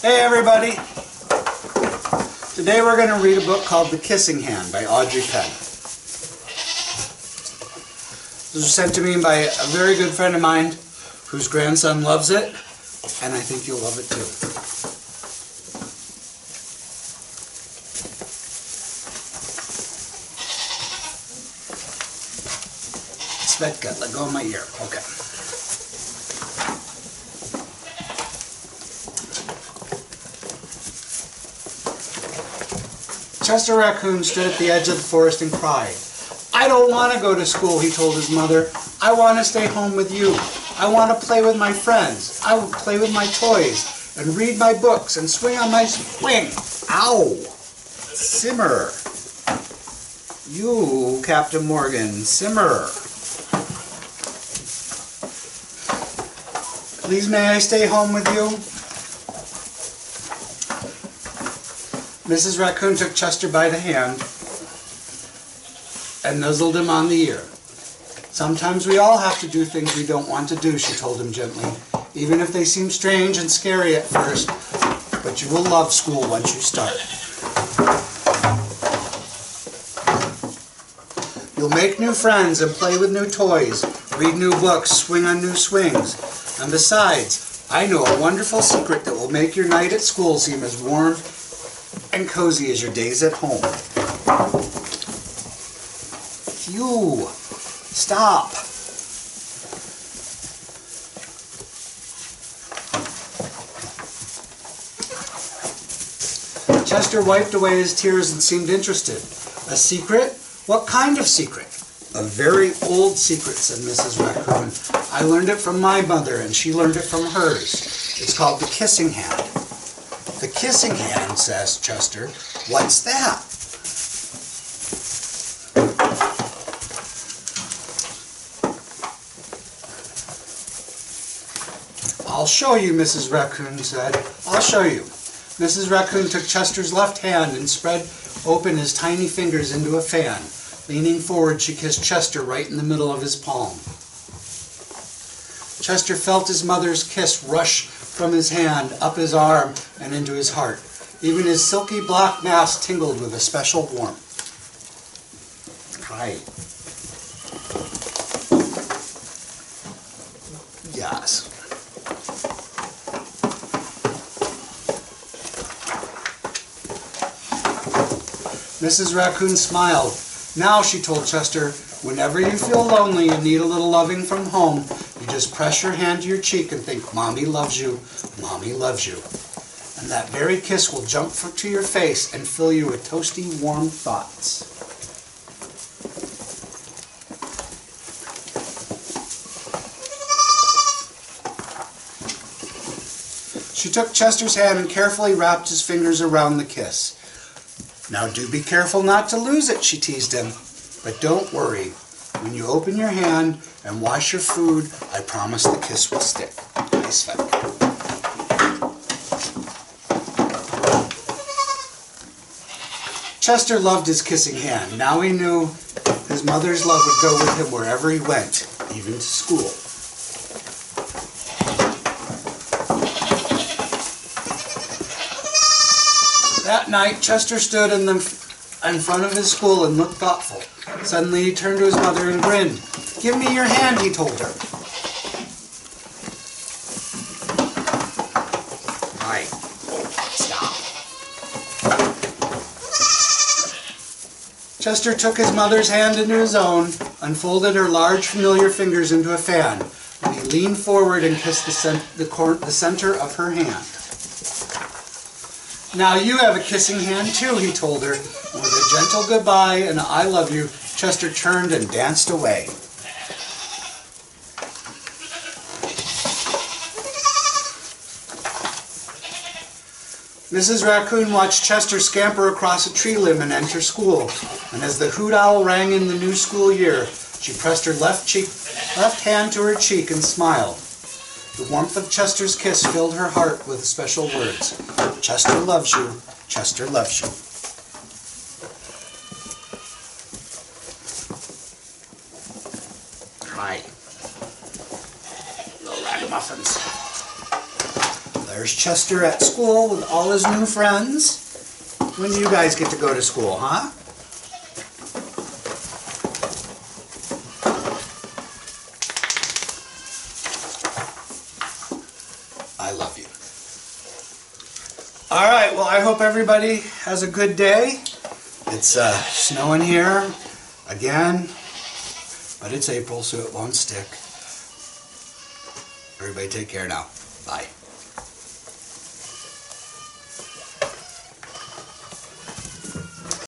Hey everybody! Today we're going to read a book called The Kissing Hand by Audrey Penn. This was sent to me by a very good friend of mine whose grandson loves it, and I think you'll love it too. Svetka, let go of my ear. Okay. Chester Raccoon stood at the edge of the forest and cried. "I don't want to go to school," he told his mother. "I want to stay home with you. I want to play with my friends. I will play with my toys and read my books and swing on my swing." Ow! Simmer. You, Captain Morgan, simmer. "Please may I stay home with you?" Mrs. Raccoon took Chester by the hand and nuzzled him on the ear. "Sometimes we all have to do things we don't want to do," she told him gently, "even if they seem strange and scary at first, but you will love school once you start. You'll make new friends and play with new toys, read new books, swing on new swings. And besides, I know a wonderful secret that will make your night at school seem as warm and cozy as your days at home." You, stop. Chester wiped away his tears and seemed interested. "A secret? What kind of secret?" "A very old secret," said Mrs. Raccoon. "I learned it from my mother, and she learned it from hers. It's called the kissing hand." "The kissing hand," says Chester. "What's that?" "I'll show you," Mrs. Raccoon said. "I'll show you." Mrs. Raccoon took Chester's left hand and spread open his tiny fingers into a fan. Leaning forward, she kissed Chester right in the middle of his palm. Chester felt his mother's kiss rush from his hand, up his arm, and into his heart. Even his silky black mask tingled with a special warmth. Hi. Yes. Mrs. Raccoon smiled. "Now," she told Chester, "whenever you feel lonely and need a little loving from home, you just press your hand to your cheek and think, 'Mommy loves you, Mommy loves you.' And that very kiss will jump to your face and fill you with toasty, warm thoughts." She took Chester's hand and carefully wrapped his fingers around the kiss. "Now do be careful not to lose it," she teased him. "But don't worry. When you open your hand and wash your food, I promise the kiss will stick." Nice fight. Chester loved his kissing hand. Now he knew his mother's love would go with him wherever he went, even to school. That night, Chester stood in front of his school and looked thoughtful. Suddenly he turned to his mother and grinned. "Give me your hand," he told her. "Right. Stop." Chester took his mother's hand into his own, unfolded her large familiar fingers into a fan, and he leaned forward and kissed the center of her hand. "Now you have a kissing hand too," he told her. And with a gentle goodbye and "I love you," Chester turned and danced away. Mrs. Raccoon watched Chester scamper across a tree limb and enter school, and as the hoot owl rang in the new school year, she pressed her left hand to her cheek and smiled. The warmth of Chester's kiss filled her heart with special words. "Chester loves you, Chester loves you." Hi. Little ragamuffins. There's Chester at school with all his new friends. When do you guys get to go to school, huh? I love you. All right, well, I hope everybody has a good day. It's snowing here again, but it's April, so it won't stick. Everybody take care now. Bye.